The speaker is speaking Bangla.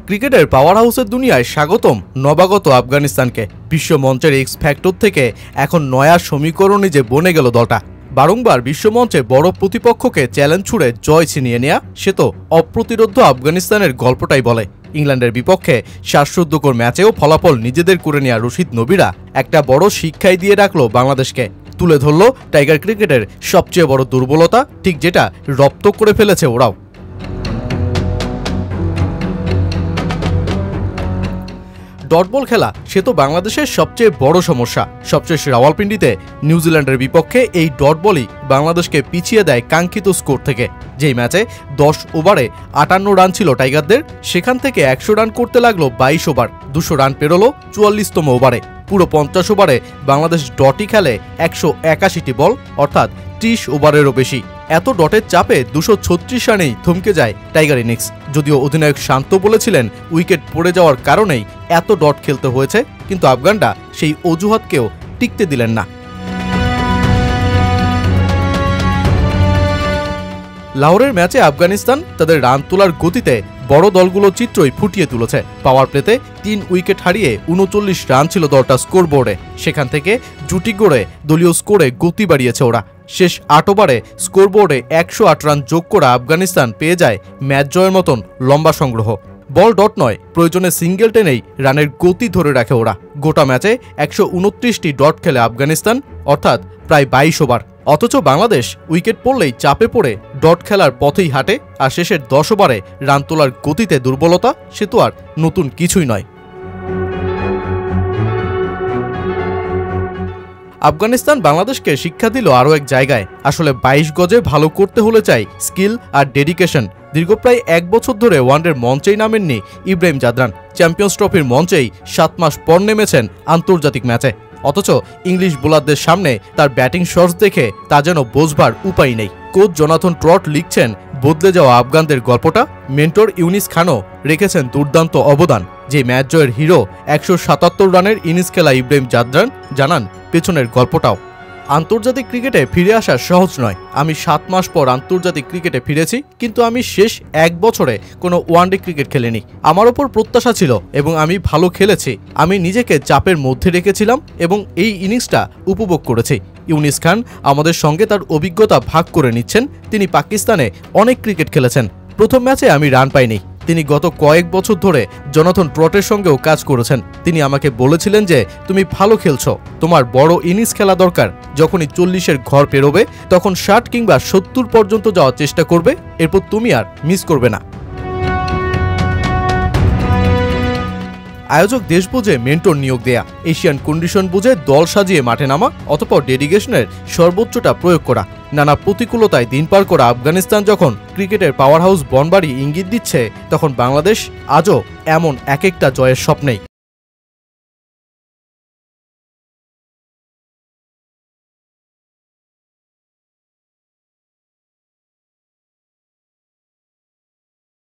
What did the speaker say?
ক্রিকেটের পাওয়ার হাউসের দুনিয়ায় স্বাগতম নবাগত আফগানিস্তানকে। বিশ্ব মঞ্চের এক্স ফ্যাক্টর থেকে এখন নয়া সমীকরণে যে বনে গেল দলটা। বারংবার বিশ্বমঞ্চে বড় প্রতিপক্ষকে চ্যালেঞ্জ ছুড়ে জয় ছিনিয়ে নেয়া, সে তো অপ্রতিরোধ্য আফগানিস্তানের গল্পটাই বলে। ইংল্যান্ডের বিপক্ষে শ্বাসরুদ্ধকর ম্যাচেও ফলাফল নিজেদের করে নেয়া রশিদ নবীরা একটা বড় শিক্ষাই দিয়ে রাখল বাংলাদেশকে। তুলে ধরল টাইগার ক্রিকেটের সবচেয়ে বড় দুর্বলতা, ঠিক যেটা রপ্ত করে ফেলেছে ওরাও। ডট বল খেলা সে তো বাংলাদেশের সবচেয়ে বড় সমস্যা। সবশেষ রাওয়ালপিন্ডিতে নিউজিল্যান্ডের বিপক্ষে এই ডট বলই বাংলাদেশকে পিছিয়ে দেয় কাঙ্ক্ষিত স্কোর থেকে। যেই ম্যাচে 10 ওভারে 58 রান ছিল টাইগারদের, সেখান থেকে 100 রান করতে লাগলো 22 ওভার। 200 রান পেরোলো 44তম ওভারে। পুরো 50 ওভারে বাংলাদেশ ডটই খেলে 181টি বল, অর্থাৎ 30 ওভারেরও বেশি। এত ডটের চাপে 236 রানেই থমকে যায় টাইগার ইনিংস। যদিও অধিনায়ক শান্ত বলেছিলেন উইকেট পড়ে যাওয়ার কারণেই এত ডট খেলতে হয়েছে, কিন্তু আফগানরা সেই অজুহাতকেও টিকতে দিলেন না। লাহোরের ম্যাচে আফগানিস্তান তাদের রান তোলার গতিতে বড় দলগুলোর চিত্রই ফুটিয়ে তুলেছে। পাওয়ার প্লেতে 3 উইকেট হারিয়ে 39 রান ছিল দলটা স্কোরবোর্ডে। সেখান থেকে জুটি গড়ে দলীয় স্কোরে গতি বাড়িয়েছে ওরা। শেষ 8 ওভারে স্কোরবোর্ডে 108 রান যোগ করা আফগানিস্তান পেয়ে যায় ম্যাচ জয়ের মতন লম্বা সংগ্রহ। বল ডট নয়, প্রয়োজনে সিঙ্গেল টেনেই রানের গতি ধরে রাখে ওরা। গোটা ম্যাচে 129টি ডট খেলে আফগানিস্তান, অর্থাৎ প্রায় 22 ওভার। অথচ বাংলাদেশ উইকেট পড়লেই চাপে পড়ে ডট খেলার পথেই হাঁটে, আর শেষের 10 ওভারে রান তোলার গতিতে দুর্বলতা, সে তো আর নতুন কিছুই নয়। আফগানিস্তান বাংলাদেশকে শিক্ষা দিল আরও এক জায়গায়। আসলে 22 গজে ভালো করতে হলে চাই স্কিল আর ডেডিকেশন। দীর্ঘ প্রায় 1 বছর ধরে ওয়ানডের মঞ্চেই নামেননি ইব্রাহিম জাদরান। চ্যাম্পিয়ন্স ট্রফির মঞ্চেই 7 মাস পর নেমেছেন আন্তর্জাতিক ম্যাচে। অথচ ইংলিশ বোলারদের সামনে তার ব্যাটিং শটস দেখে তা যেন বোঝবার উপায় নেই। কোচ জোনাথন ট্রট লিখছেন বদলে যাওয়া আফগানদের গল্পটা। মেন্টর ইউনিস খানও রেখেছেন দুর্দান্ত অবদান। যে ম্যাচ জয়ের হিরো 177 রানের ইনিংস খেলা ইব্রাহিম জাদরান জানান পেছনের গল্পটাও। আন্তর্জাতিক ক্রিকেটে ফিরে আসা সহজ নয়। আমি 7 মাস পর আন্তর্জাতিক ক্রিকেটে ফিরেছি, কিন্তু আমি শেষ 1 বছরে কোনো ওয়ানডে ক্রিকেট খেলিনি। আমার ওপর প্রত্যাশা ছিল এবং আমি ভালো খেলেছি। আমি নিজেকে চাপের মধ্যে রেখেছিলাম এবং এই ইনিংসটা উপভোগ করেছি। ইউনিস খান আমাদের সঙ্গে তার অভিজ্ঞতা ভাগ করে নিচ্ছেন। তিনি পাকিস্তানে অনেক ক্রিকেট খেলেছেন। প্রথম ম্যাচে আমি রান পাইনি। তিনি গত কয়েক বছর ধরে জোনাথন ট্রটের সঙ্গেও কাজ করেছেন। তিনি আমাকে বলেছিলেন যে তুমি ভালো খেলছো, তোমার বড় ইনিংস খেলা দরকার। যখনই 40-এর ঘর পেরোবে তখন 60 কিংবা 70 পর্যন্ত যাওয়ার চেষ্টা করবে, এরপর তুমি আর মিস করবে না। আয়োজক দেশ বুঝে মেন্টর নিয়োগ দেয়া, এশিয়ান কন্ডিশন বুঝে দল সাজিয়ে মাঠে নামা, অতঃপর ডেডিকেশনের সর্বোচ্চটা প্রয়োগ করা। নানা প্রতিকূলতায় দিন পার করা আফগানিস্তান যখন ক্রিকেটের পাওয়ার হাউস বনবাড়ি ইঙ্গিত দিচ্ছে, তখন বাংলাদেশ আজও এমন এক একটা জয়ের স্বপ্নেই।